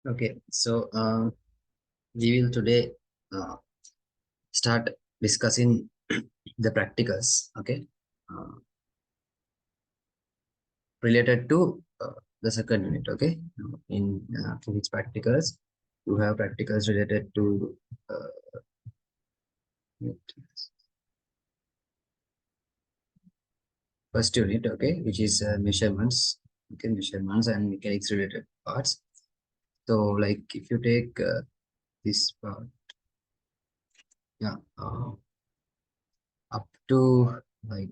Okay, so we will today uh, start discussing the practicals. Okay, uh, related to the second unit. Okay, in physics practicals, you have practicals related to uh, first unit. Okay, which is measurements. Okay, measurements and mechanics related parts. So, like if you take this part, yeah, up to like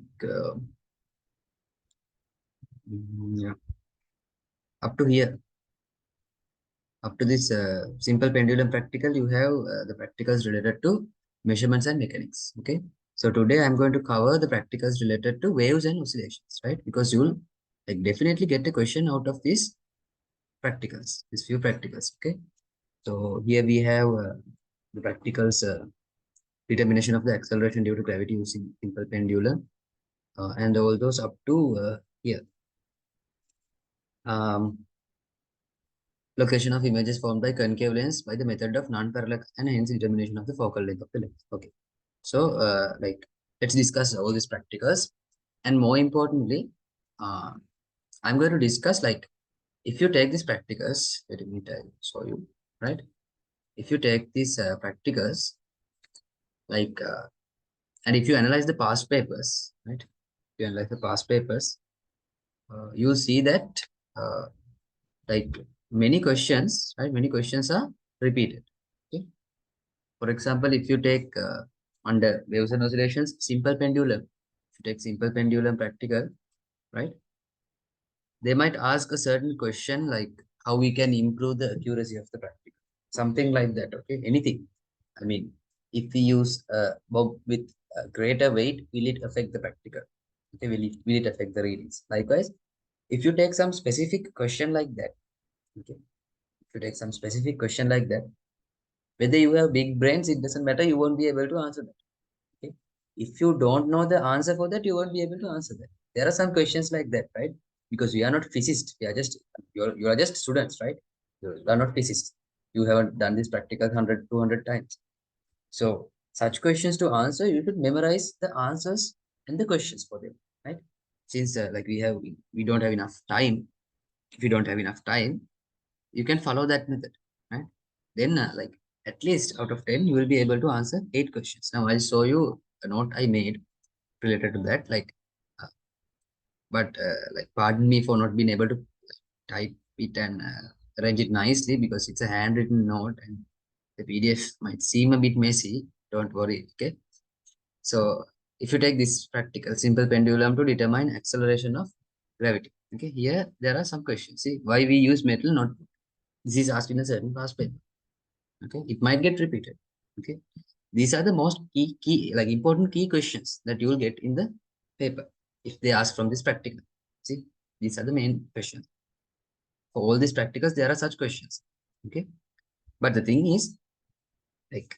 yeah, up to here. Up to this simple pendulum practical, you have the practicals related to measurements and mechanics. Okay. So today I'm going to cover the practicals related to waves and oscillations, right? Because you'll like definitely get a question out of these practicals, these few practicals. Okay. So here we have the practicals determination of the acceleration due to gravity using simple pendulum, and all those up to here. Um, Location of images formed by concave lens by the method of non-parallax and hence determination of the focal length of the lens. Okay. So, like, let's discuss all these practicals. And more importantly, uh, I'm going to discuss, like, if you take these practicals, wait a minute, I'll show you, right? If you take these practicals, like, and if you analyze the past papers, right? If you analyze the past papers, you see that, uh, like, many questions, right? Many questions are repeated. Okay. For example, if you take under waves and oscillations, simple pendulum, if you take simple pendulum practical, right? They might ask a certain question like how we can improve the accuracy of the practical, something like that. Okay, anything. I mean, if we use bob with greater weight, will it affect the practical? Okay, will it affect the readings? Likewise, if you take some specific question like that, okay, if you take some specific question like that, whether you have big brains, it doesn't matter. You won't be able to answer that. Okay? If you don't know the answer for that, you won't be able to answer that. There are some questions like that, right? Because we are not physicists. We are just you are just students, right? You are not physicists. You haven't done this practical 100, 200 times. So such questions to answer, you should memorize the answers and the questions for them, right? Since like we don't have enough time. If you don't have enough time, you can follow that method, right? Then like at least out of 10, you will be able to answer 8 questions. Now I'll show you a note I made related to that. Like, uh, but like, pardon me for not being able to type it and arrange it nicely because it's a handwritten note and the PDF might seem a bit messy. Don't worry. Okay. So if you take this practical simple pendulum to determine acceleration of gravity. Okay. Here there are some questions. See why we use metal, not wood. This is asked in a certain past paper. Okay. It might get repeated. Okay. These are the most key, like important key questions that you will get in the paper if they ask from this practical. See, these are the main questions. For all these practicals, there are such questions. Okay. But the thing is, like,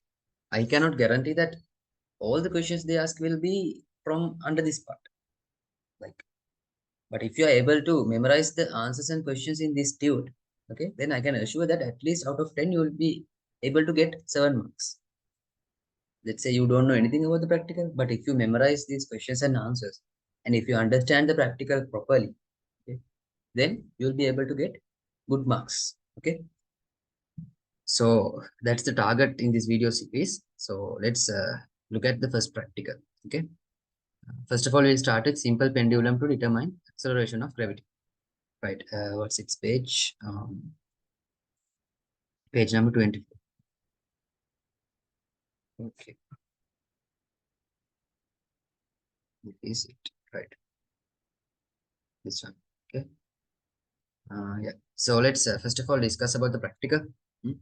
I cannot guarantee that all the questions they ask will be from under this part. Like, but if you are able to memorize the answers and questions in this tune, okay, then I can assure that at least out of 10, you will be able to get 7 marks. Let's say you don't know anything about the practical, but if you memorize these questions and answers, and if you understand the practical properly, okay, then you'll be able to get good marks. Okay. So that's the target in this video series. So let's look at the first practical. Okay. First of all, we'll start with simple pendulum to determine acceleration of gravity. Right. What's its page? Page number 24. Okay. Is it right? This one. Okay. Yeah. So let's first of all discuss about the practical. Hmm.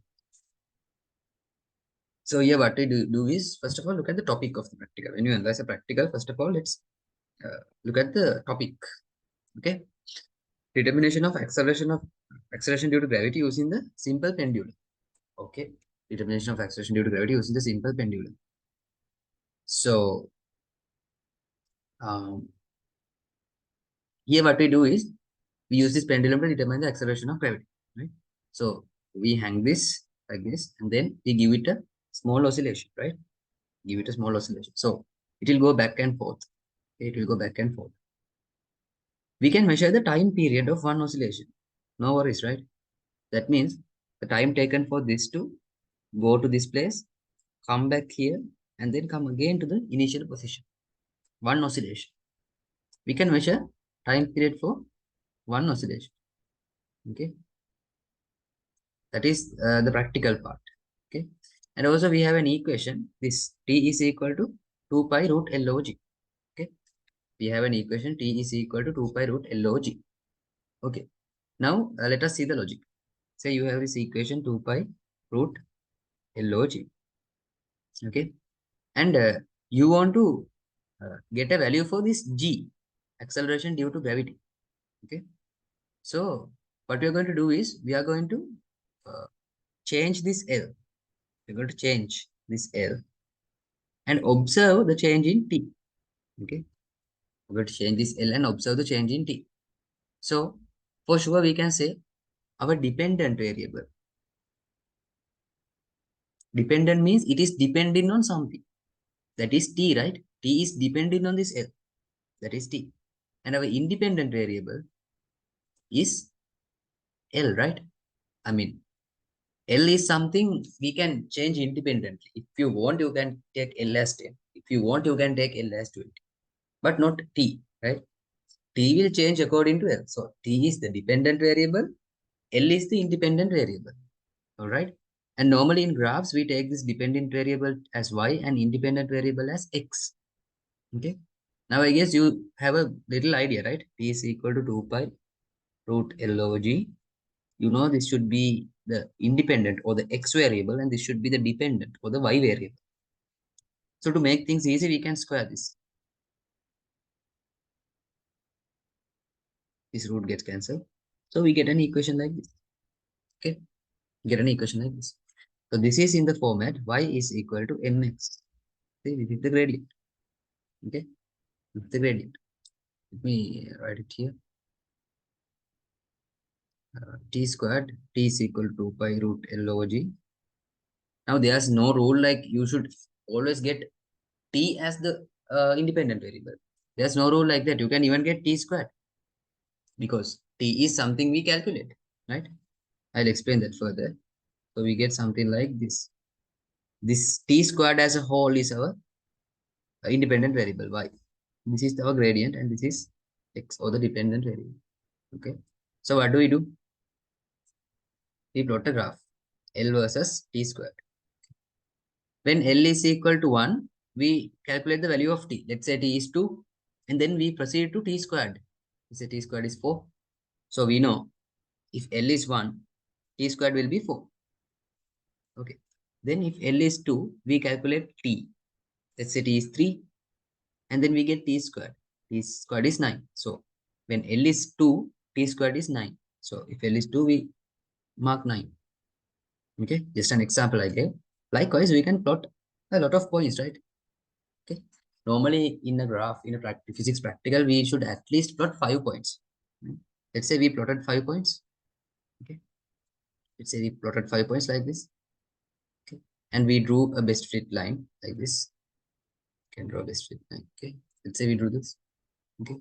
So here what we do is, first of all, look at the topic of the practical. When you analyze a practical, first of all, let's look at the topic. Okay. Determination of acceleration due to gravity using the simple pendulum. Okay. Determination of acceleration due to gravity using the simple pendulum. So um, here what we do is we use this pendulum to determine the acceleration of gravity. Right. So We hang this like this, and then we give it a small oscillation, right? Give it a small oscillation. So it will go back and forth. It will go back and forth. We can measure the time period of one oscillation. No worries, right? That means the time taken for this to go to this place, come back here, and then come again to the initial position. One oscillation. We can measure time period for one oscillation. Okay. That is the practical part. Okay. And also we have an equation. This T is equal to 2 pi root log. Okay. We have an equation T is equal to 2 pi root log. Okay. Now let us see the logic. Say you have this equation 2 pi root log. Okay. And you want to get a value for this G, acceleration due to gravity. Okay. So what we are going to do is we are going to uh, change this L. We're going to change this L and observe the change in T. Okay. We're going to change this L and observe the change in T. So for sure we can say our dependent variable. Dependent means it is depending on something. That is T, right? T is depending on this L. That is T. And our independent variable is L, right? I mean, L is something we can change independently. If you want, you can take L as 10. If you want, you can take L as 20. But not T, right? T will change according to L. So T is the dependent variable. L is the independent variable. All right. And normally in graphs, we take this dependent variable as Y and independent variable as X. Okay. Now I guess you have a little idea, right? T is equal to 2 pi root log. You know this should be the independent or the X variable, and this should be the dependent or the Y variable. So to make things easy, we can square this. This root gets cancelled. So we get an equation like this. Okay. Get an equation like this. So this is in the format y is equal to mx. See, this is the gradient. Okay. This is the gradient. Let me write it here. T squared, T is equal to 2 pi root log. Now there's no rule like you should always get T as the independent variable. There's no rule like that. You can even get T squared because T is something we calculate, right? I'll explain that further. So we get something like this. This T squared as a whole is our independent variable y. This is our gradient and this is x or the dependent variable. Okay. So what do? We plot a graph L versus T squared. When L is equal to 1, we calculate the value of T. Let's say T is 2 and then we proceed to T squared. Let's say T squared is 4. So we know if L is 1, T squared will be 4. Okay. Then if L is 2, we calculate T. Let's say T is 3 and then we get T squared. T squared is 9. So when L is 2, T squared is 9. So if L is 2, we mark 9. Okay, just an example I gave. Likewise, we can plot a lot of points, right? Okay. Normally in a graph, in a physics practical, we should at least plot 5 points. Right? Let's say we plotted 5 points. Okay. Let's say we plotted 5 points like this. Okay. And we drew a best fit line like this. Can draw a best fit line. Okay. Let's say we drew this. Okay.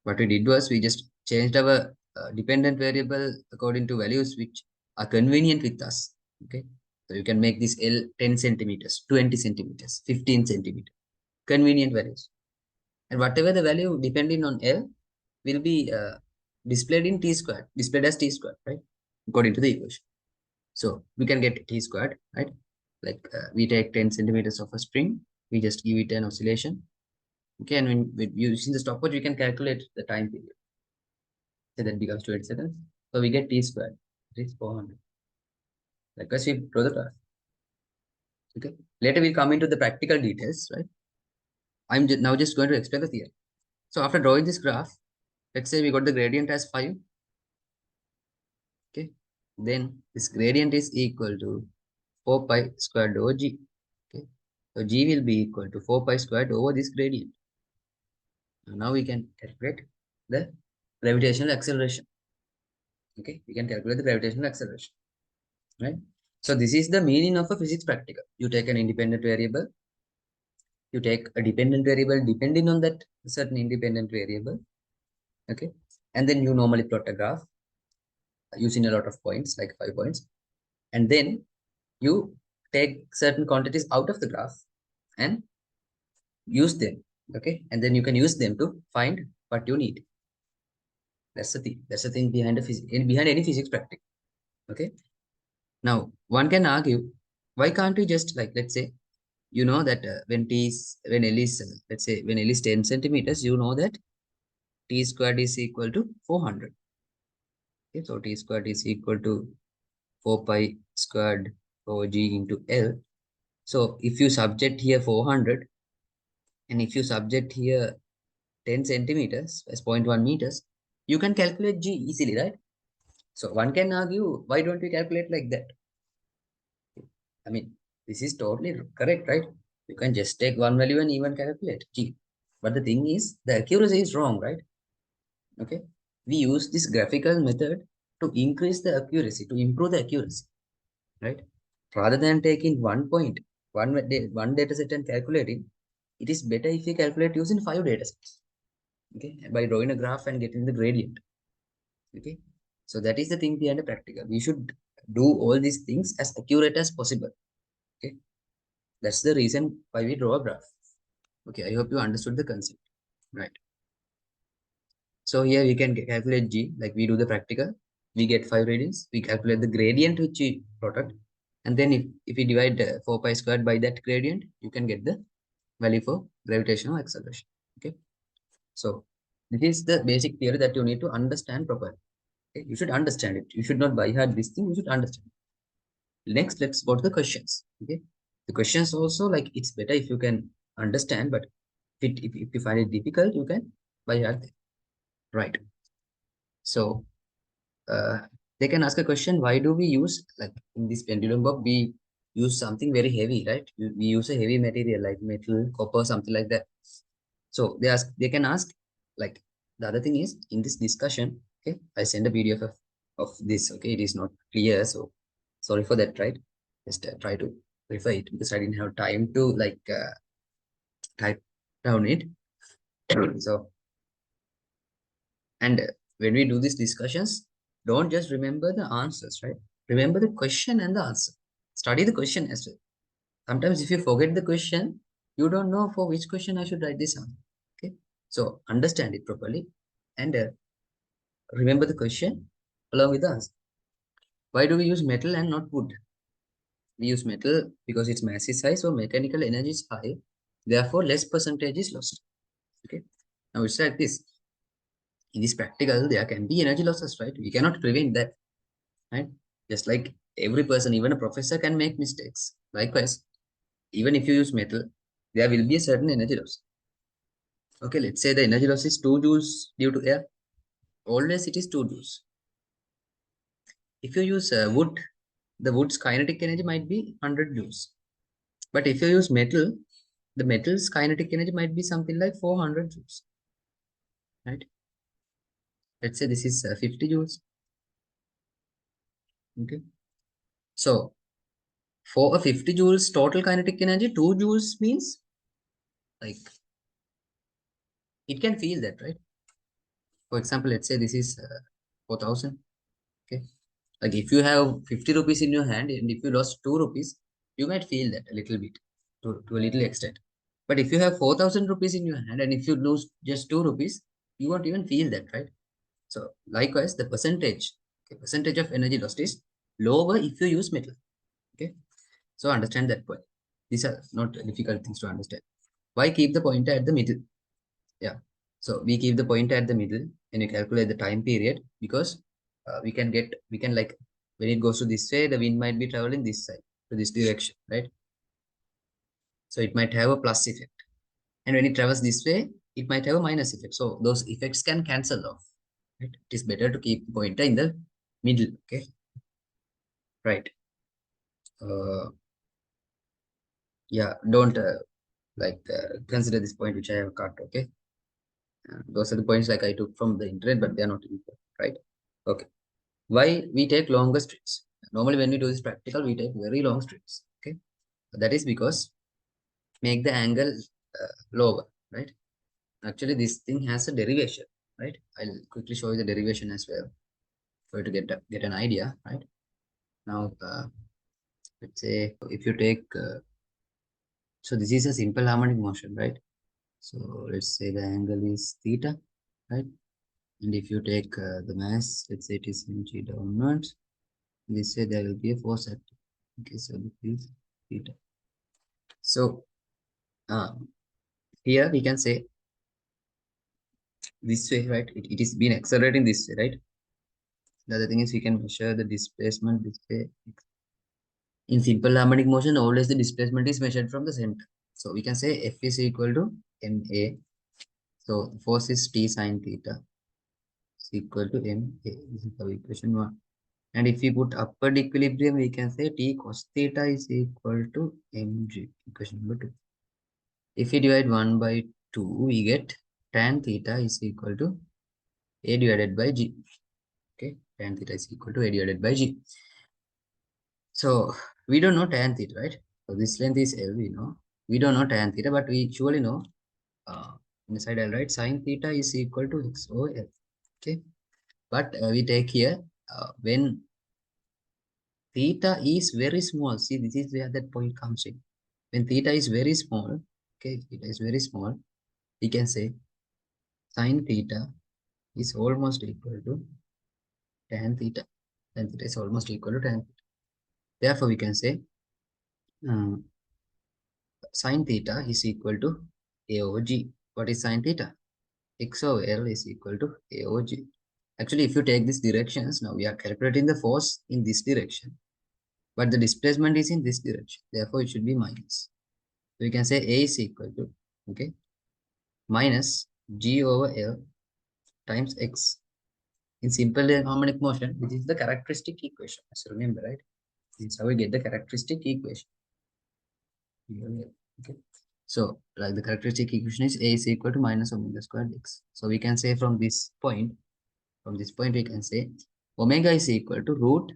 What we did was we just changed our dependent variable according to values which are convenient with us. Okay. So you can make this L 10 centimeters, 20 centimeters, 15 centimeters, convenient values. And whatever the value depending on L will be displayed in T squared, displayed as T squared, right? According to the equation. So we can get T squared, right? Like we take 10 centimeters of a spring, we just give it an oscillation. Okay, and when using the stopwatch, we can calculate the time period. So that becomes 20 seconds. So we get T squared. It is 400. Likewise, we draw the graph. Okay. Later we'll come into the practical details, right? I'm now just going to explain the theory. So after drawing this graph, let's say we got the gradient as 5. Okay. Then this gradient is equal to 4 pi squared over g. Okay. So g will be equal to 4 pi squared over this gradient. Now we can calculate the gravitational acceleration. Okay. We can calculate the gravitational acceleration. right? So this is the meaning of a physics practical. You take an independent variable, you take a dependent variable depending on that certain independent variable, okay? And then you normally plot a graph using a lot of points, like 5 points. And then you take certain quantities out of the graph and use them, okay? And then you can use them to find what you need. That's the thing. That's the thing behind behind any physics practice, okay? Now, one can argue, why can't we just, like, let's say, you know that when L is, let's say, when L is 10 centimeters, you know that T squared is equal to 400. Okay, so T squared is equal to 4 pi squared over G into L. So if you subject here 400 and if you subject here 10 centimeters as 0.1 meters, you can calculate G easily, right? So one can argue, why don't we calculate like that? I mean, this is totally correct, right? You can just take one value and even calculate G. But the thing is, the accuracy is wrong, right? Okay. We use this graphical method to increase the accuracy, to improve the accuracy, right? Rather than taking one data set and calculating, it is better if you calculate using 5 datasets, okay? By drawing a graph and getting the gradient, okay? So that is the thing behind the practical. We should do all these things as accurate as possible, okay? That's the reason why we draw a graph. Okay, I hope you understood the concept, right? So here we can calculate G, like we do the practical. We get 5 readings. We calculate the gradient which we plotted. And then if we divide 4 pi squared by that gradient, you can get the value for gravitational acceleration. Okay. So this is the basic theory that you need to understand properly. Okay? You should understand it. You should not by heart this thing. You should understand it. Next, let's go to the questions. Okay. The questions also, like, it's better if you can understand, but if you find it difficult, you can by heart. Right. So they can ask a question, why do we use, like in this pendulum box, we use something very heavy, right? We use a heavy material like metal, copper, something like that. So they can ask, like, the other thing is in this discussion, okay, I send a PDF of this, okay, it is not clear, so sorry for that, right? Just try to refer it because I didn't have time to like type down it. So, and when we do these discussions, don't just remember the answers, right? Remember the question and the answer. Study the question as well. Sometimes if you forget the question, you don't know for which question I should write this answer. Okay. So understand it properly and remember the question along with the answer. Why do we use metal and not wood? We use metal because its mass is high, so mechanical energy is high. Therefore, less percentage is lost. Okay. Now it's like this. In this practical, there can be energy losses, right? We cannot prevent that, right? Just like every person, even a professor can make mistakes. Likewise, even if you use metal, there will be a certain energy loss. Okay, let's say the energy loss is 2 joules due to air. Always it is 2 joules. If you use wood, the wood's kinetic energy might be 100 joules. But if you use metal, the metal's kinetic energy might be something like 400 joules, right? Let's say this is 50 joules. Okay. So for a 50 joules total kinetic energy, 2 joules means like it can feel that, right? For example, let's say this is 4,000. Okay. Like if you have 50 rupees in your hand and if you lost 2 rupees, you might feel that a little bit to a little extent. But if you have 4,000 rupees in your hand and if you lose just 2 rupees, you won't even feel that, right? So likewise, the percentage, okay, percentage of energy lost is lower if you use metal. Okay. So understand that point. These are not difficult things to understand. Why keep the pointer at the middle? Yeah. So we keep the pointer at the middle and you calculate the time period because we can like, when it goes to this way, the wind might be traveling this side to this direction, right? So it might have a plus effect. And when it travels this way, it might have a minus effect. So those effects can cancel off, right? It is better to keep the pointer in the middle, okay? Right. Uh, yeah, don't consider this point which I have cut, okay? Those are the points like I took from the internet, but they are not important, right? Okay. Why we take longer streets? Normally when we do this practical, we take very long strips. Okay, that is because make the angle lower, right? Actually, this thing has a derivation, right? I'll quickly show you the derivation as well for you to get an idea, right? Now, let's say if you take, so this is a simple harmonic motion, right? So let's say the angle is theta, right? And if you take the mass, let's say it is mg downwards, this way there will be a force acting. Okay, so this is theta. So here we can say this way, right? It is being accelerating this way, right? The other thing is we can measure the displacement this way. In simple harmonic motion, always the displacement is measured from the center. So we can say F is equal to ma. So force is T sine theta is equal to ma. This is our equation 1. And if we put upward equilibrium, we can say T cos theta is equal to mg, equation number 2. If we divide 1 by 2, we get tan theta is equal to A divided by G. Okay, tan theta is equal to A divided by G. So we don't know tan theta, right? So this length is L, we know. We don't know tan theta, but we surely know inside L, right? Sin theta is equal to X over L. Okay, but we take here when theta is very small. See, this is where that point comes in. When theta is very small, okay, theta is very small, we can say sin theta is almost equal to tan theta. Tan theta is almost equal to tan theta. Therefore, we can say uh, sin theta is equal to A over G. What is sin theta? X over L is equal to A over G. Actually, if you take these directions, now we are calculating the force in this direction, but the displacement is in this direction. Therefore, it should be minus. So we can say A is equal to, okay, minus G over L times X. In simple harmonic motion, which is the characteristic equation. So remember, right? This is how we get the characteristic equation. Okay. So like the characteristic equation is A is equal to minus omega squared x. So we can say from this point we can say omega is equal to root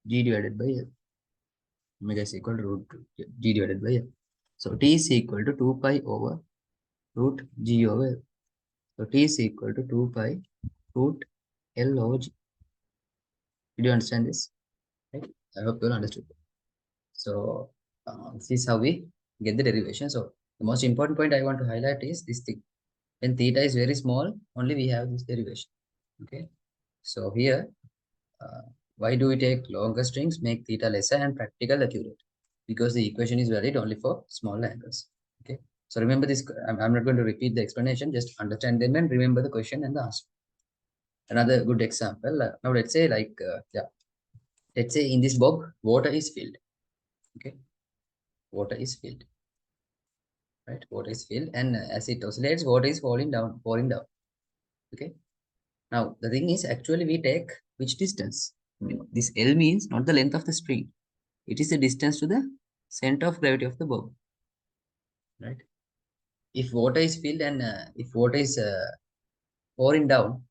G divided by L. Omega is equal to root G divided by L. So T is equal to 2 pi over root G over L. So T is equal to 2 pi root L over G. Did you understand this? Right? I hope you all understood. So this is how we get the derivation. So the most important point I want to highlight is this thing. When theta is very small, only we have this derivation. Okay. So here, why do we take longer strings, make theta lesser and practical accurate? Because the equation is valid only for small angles. Okay. So remember this. I'm not going to repeat the explanation. Just understand them and remember the question and the answer. Another good example. Now let's say let's say in this bob, water is filled. Okay. Water is filled. Right, water is filled, and as it oscillates, water is pouring down. Okay, now the thing is, actually we take which distance? This L means not the length of the string, it is the distance to the center of gravity of the bulb, right? If water is filled and if water is pouring down,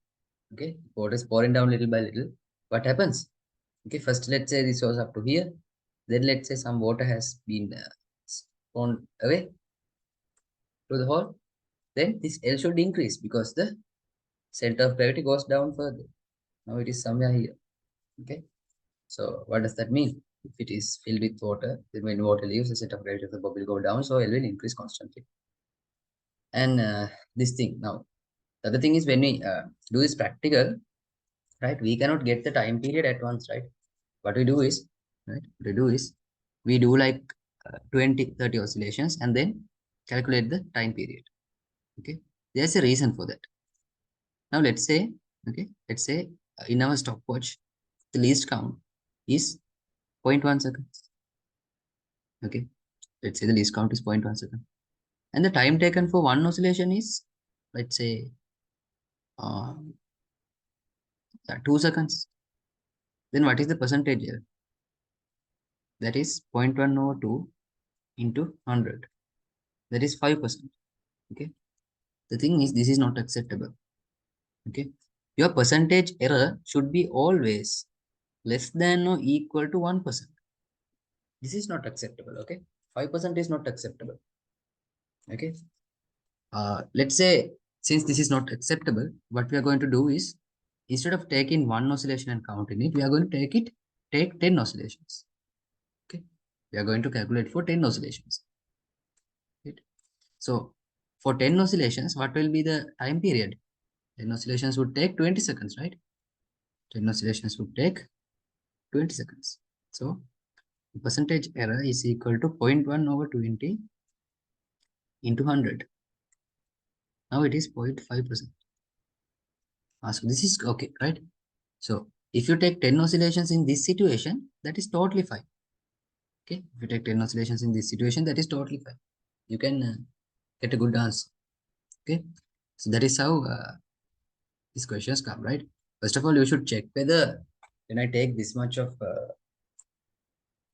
okay, water is pouring down little by little, what happens? Okay, first let's say this was up to here, then let's say some water has been spawned away to the hole, then this L should increase because the center of gravity goes down further. Now it is somewhere here. Okay. So what does that mean? If it is filled with water, then when water leaves, the center of gravity of the bubble go down, so L will increase constantly. And this thing now, the other thing is when we do this practical, right? We cannot get the time period at once, right? What we do is, right? What we do is we do like 20, 30 oscillations and then calculate the time period. Okay. There's a reason for that. Now let's say, okay, let's say in our stopwatch, the least count is 0.1 seconds. Okay, let's say the least count is 0.1 second. And the time taken for one oscillation is, let's say, uh, 2 seconds. Then what is the percentage here? That is 0.1 over 2 into 100. That is 5%. Okay, the thing is, this is not acceptable. Okay, your percentage error should be always less than or equal to 1%. This is not acceptable. Okay, 5% is not acceptable. Okay, let's say since this is not acceptable, what we are going to do is instead of taking one oscillation and counting it, we are going to take 10 oscillations. Okay, we are going to calculate for 10 oscillations. Right? So for 10 oscillations, what will be the time period? 10 oscillations would take 20 seconds, right? 10 oscillations would take 20 seconds. So the percentage error is equal to 0.1 over 20 into 100. Now it is 0.5%. So this is okay, right? So if you take 10 oscillations in this situation, that is totally fine. Okay, if you take 10 oscillations in this situation, that is totally fine. You can get a good answer. Okay, so that is how these questions come, right? First of all, you should check whether when I take this much of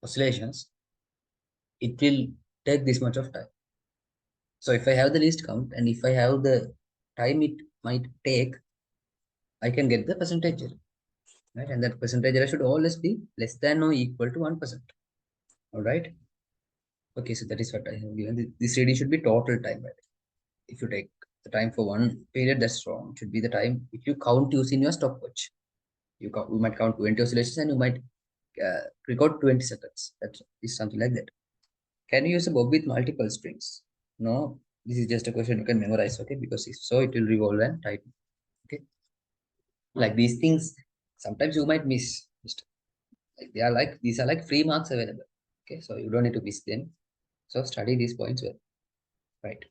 oscillations, it will take this much of time. So if I have the least count and if I have the time it might take, I can get the percentage error, right? And that percentage error should always be less than or equal to 1%. All right. Okay, so that is what I have given. This reading should be total time, right? If you take the time for one period, that's wrong. It should be the time if you count using your stopwatch. You might count 20 oscillations and you might record 20 seconds. That is something like that. Can you use a bob with multiple strings? No, this is just a question you can memorize, okay? Because if so, it will revolve and tighten. Okay. Like these things, sometimes you might miss. Like these are like free marks available. Okay, so you don't need to miss them. So study these points well. Right.